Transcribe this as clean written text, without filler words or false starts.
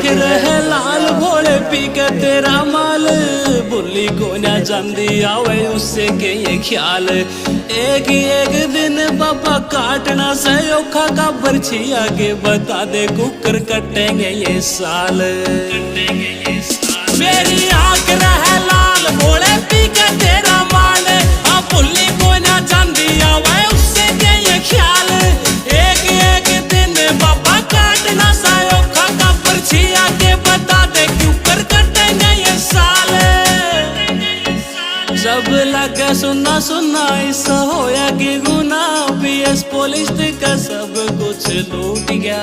आंख रहे लाल भोले पी के तेरा माल, बुल्ली को ना जांदी आवे उससे के ये ख्याल। एक दिन बाबा काटना से औखा का बर्छी आगे बता दे कुकर कटेंगे ये साल। मेरी आंख रहे लाल भोले पी के तेरा माल, बुल्ली को ना जांदी आवे उससे के ये ख्याल। एक दिन बाबा काटना सा औखा का बर्छी आगे बता दे कुकर कटेंगे ये साल। जब लगे सुना सुना ऐसा होया कि गुना, PS पुलिस का सब कुछ लूट गया।